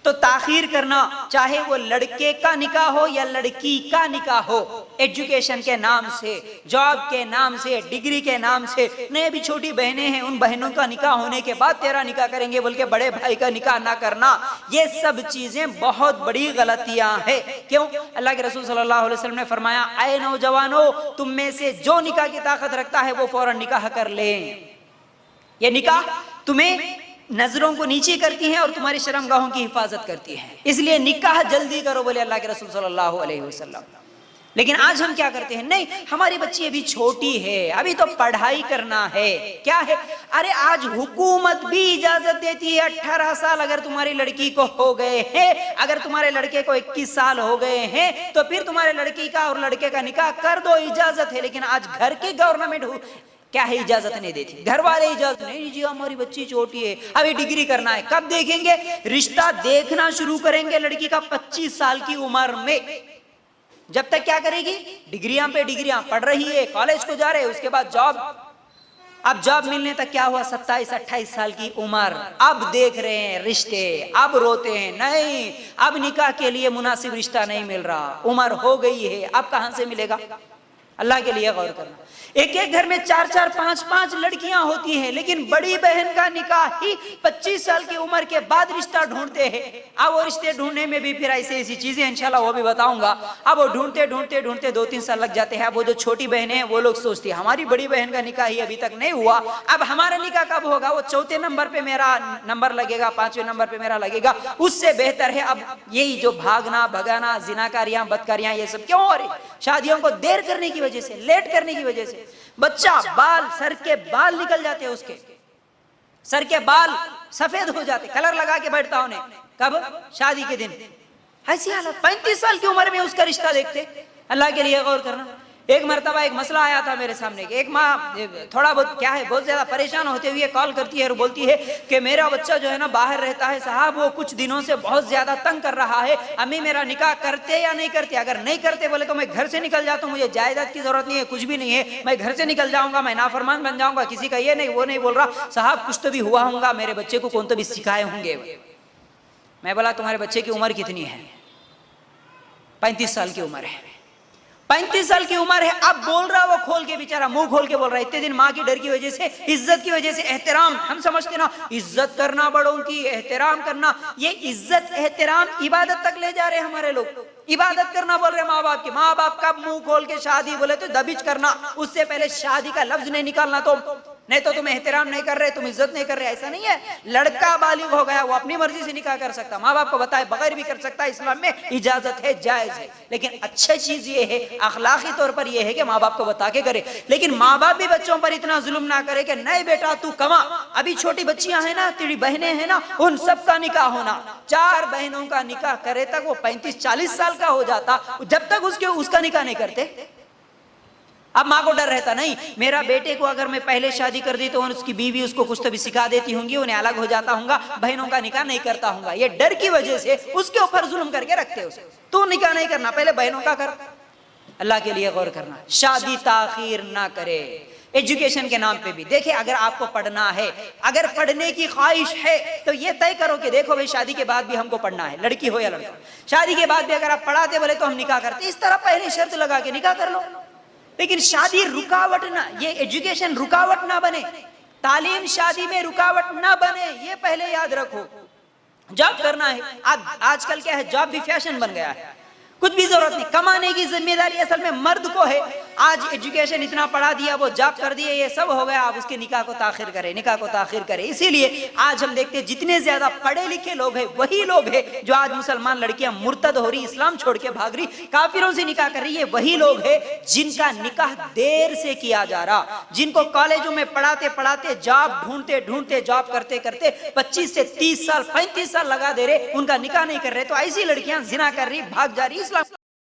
تو تاخیر کرنا، چاہے وہ لڑکے کا نکاح ہو یا لڑکی کا نکاح ہو، ایجوکیشن کے نام سے، جاب کے نام سے، ڈگری کے نام سے، نہیں ابھی چھوٹی بہنیں ہیں ان بہنوں کا نکاح ہونے کے بعد تیرا نکاح کریں گے بلکہ بڑے بھائی کا نکاح نہ کرنا، یہ سب چیزیں بہت بڑی غلطیاں ہیں۔ کیوں؟ اللہ کے رسول صلی اللہ علیہ وسلم نے فرمایا اے نوجوانوں، تم میں سے جو نکاح کی طاقت رکھتا ہے وہ فوراً نکاح کر لیں۔ یہ نکاح تمہیں نظروں کو نیچے کرتی ہے اور تمہاری شرمگاہوں کی حفاظت کرتی ہے، اس لیے نکاح جلدی کرو بولے اللہ کے رسول صلی اللہ علیہ وسلم۔ لیکن آج ہم کیا کرتے ہیں، نہیں ہماری بچی ابھی چھوٹی ہے، ابھی تو پڑھائی کرنا ہے، کیا ہے، ارے آج حکومت بھی اجازت دیتی ہے 18 سال اگر تمہاری لڑکی کو ہو گئے ہیں، اگر تمہارے لڑکے کو 21 سال ہو گئے ہیں تو پھر تمہارے لڑکی کا اور لڑکے کا نکاح کر دو، اجازت ہے۔ لیکن آج گھر کی گورنمنٹ کیا ہے، اجازت نہیں دیتی، گھر والے اجازت نہیں، جی ہماری بچی چھوٹی ہے ابھی ڈگری کرنا ہے۔ کب دیکھیں گے؟ رشتہ دیکھنا شروع کریں گے لڑکی کا 25 سال کی عمر میں۔ جب تک کیا کرے گی؟ ڈگریاں پہ ڈگریاں پڑھ رہی ہے، کالج کو جا رہے، اس کے بعد جاب، اب جاب ملنے تک کیا ہوا 27-28 سال کی عمر، اب دیکھ رہے ہیں رشتے، اب روتے ہیں نہیں اب نکاح کے لیے مناسب رشتہ نہیں مل رہا، عمر ہو گئی ہے، اب کہاں سے ملے گا؟ اللہ کے لیے غور کرنا۔ ایک ایک گھر میں 4-4 5-5 لڑکیاں ہوتی ہیں، لیکن بڑی بہن کا نکاح ہی 25 سال کی عمر کے بعد رشتہ ڈھونڈتے ہیں۔ اب وہ رشتے ڈھونڈنے میں بھی پھر ایسی چیزیں انشاءاللہ وہ بھی بتاؤں گا، اب وہ ڈھونڈتے 2-3 سال لگ جاتے ہیں۔ اب وہ جو چھوٹی بہنیں ہیں وہ لوگ سوچتی ہیں ہماری بڑی بہن کا نکاح ہی ابھی تک نہیں ہوا، اب ہمارا نکاح کب ہوگا؟ وہ 4تھے نمبر پہ میرا نمبر لگے گا، 5ویں نمبر پہ میرا لگے گا، اس سے بہتر ہے اب یہی جو بھاگنا بھگانا، زناکاریاں بدکاریاں، یہ سب کیوں ہو رہی؟ شادیوں کو دیر کرنے کی وجہ سے، لیٹ کرنے کی وجہ سے۔ بچہ بال، سر کے بال نکل جاتے ہیں، اس کے سر کے بال سفید ہو جاتے، کلر لگا کے بیٹھتا انہیں، کب؟ شادی کے دن۔ ایسی حالت 35 سال کی عمر میں اس کا رشتہ دیکھتے۔ اللہ کے لیے غور کرنا۔ ایک مرتبہ ایک مسئلہ آیا تھا میرے سامنے کہ ایک ماں تھوڑا بہت کیا ہے بہت زیادہ پریشان ہوتے ہوئے کال کرتی ہے اور بولتی ہے کہ میرا بچہ جو ہے نا باہر رہتا ہے صاحب، وہ کچھ دنوں سے بہت زیادہ تنگ کر رہا ہے، امی میرا نکاح کرتے یا نہیں کرتے؟ اگر نہیں کرتے بولے تو میں گھر سے نکل جاتا ہوں، مجھے جائیداد کی ضرورت نہیں ہے، کچھ بھی نہیں ہے، میں گھر سے نکل جاؤں گا، میں نافرمان بن جاؤں گا، کسی کا یہ نہیں وہ نہیں بول رہا صاحب، کچھ تو بھی ہوا ہوں گا، میرے بچے کو کون تو بھی سکھائے ہوں گے۔ میں بولا تمہارے بچے کی عمر کتنی ہے؟ 35 سال کی عمر ہے، 35 سال کی عمر ہے، اب بول رہا وہ کھول کے، بیچارہ منہ کھول کے بول رہا ہے، اتنے دن ماں کی ڈر کی وجہ سے، عزت کی وجہ سے، احترام، ہم سمجھتے نا عزت کرنا بڑوں کی، احترام کرنا، یہ عزت احترام عبادت تک لے جا رہے ہمارے لوگ۔ عبادت کرنا بول رہے ماں باپ کی، ماں باپ کب منہ کھول کے شادی بولے تو دبچ کرنا، اس سے پہلے شادی کا لفظ نہیں نکالنا، نہیں تو تم احترام نہیں کر رہے، تم عزت نہیں کر رہے، ایسا نہیں ہے۔ لڑکا بالغ ہو گیا، وہ اپنی مرضی سے نکاح کر سکتا، ماں باپ کو بتائے بغیر بھی کر سکتا، اسلام میں اجازت ہے، جائز ہے۔ لیکن اچھی چیز یہ ہے، اخلاقی طور پر یہ ہے کہ ماں باپ کو بتا کے کرے، لیکن ماں باپ بھی بچوں پر اتنا ظلم نہ کرے کہ نہیں بیٹا تو کما۔ ابھی چھوٹی بچیاں ہیں نا، تیری بہنیں ہیں نا، ان سب کا نکاح ہونا، 4 بہنوں کا نکاح کرے تک وہ 35-40 سال کا ہو جاتا، جب تک اس کا نکاح نہیں کرتے۔ اب ماں کو ڈر رہتا نہیں میرا بیٹے کو اگر میں پہلے شادی کر دی تو اس کی بیوی اس کو کچھ تو بھی سکھا دیتی ہوں گی، انہیں الگ ہو جاتا ہوں گا، بہنوں کا نکاح نہیں کرتا ہوں گا، یہ ڈر کی وجہ سے اس کے اوپر ظلم کر کے رکھتے اسے، تو نکاح نہیں کرنا، پہلے بہنوں کا کر۔ اللہ کے لیے غور کرنا، شادی تاخیر نہ کرے۔ ایجوکیشن کے نام پہ بھی دیکھیں، اگر آپ کو پڑھنا ہے، اگر پڑھنے کی خواہش ہے تو یہ طے کرو کہ دیکھو بھائی شادی کے بعد بھی ہم کو پڑھنا ہے، لڑکی ہو یا لڑکا، شادی کے بعد بھی اگر آپ پڑھاتے بولے تو ہم نکاح کرتے، اس طرح پہلے شرط لگا کے نکاح کر لو۔ لیکن شادی رکاوٹ نہ، یہ ایجوکیشن رکاوٹ نہ بنے، تعلیم شادی میں رکاوٹ نہ بنے، یہ پہلے یاد رکھو۔ جاب کرنا ہے، آج کل کیا ہے، جاب بھی فیشن بن گیا ہے، کچھ بھی ضرورت نہیں، کمانے کی ذمہ داری اصل میں مرد کو ہے۔ آج ایجوکیشن اتنا پڑھا دیا، وہ جاب کر دیے، یہ سب ہو گیا، آپ اس کے نکاح کو تاخیر کرے، نکاح کو تاخیر کرے۔ اسی لیے آج ہم دیکھتے ہیں جتنے زیادہ پڑھے لکھے لوگ ہیں وہی لوگ ہیں جو آج مسلمان لڑکیاں مرتد ہو رہی، اسلام چھوڑ کے بھاگ رہی، کافروں سے نکاح کر رہی ہے، وہی لوگ ہیں جن کا نکاح دیر سے کیا جا رہا، جن کو کالجوں میں پڑھاتے پڑھاتے، جاب ڈھونڈتے ڈھونڈتے، جاب کرتے کرتے 25 سے 30 سال 35 سال لگا دے رہے، ان کا نکاح نہیں کر رہے، تو ایسی لڑکیاں زنا کر رہی، بھاگ جا رہی، اسلام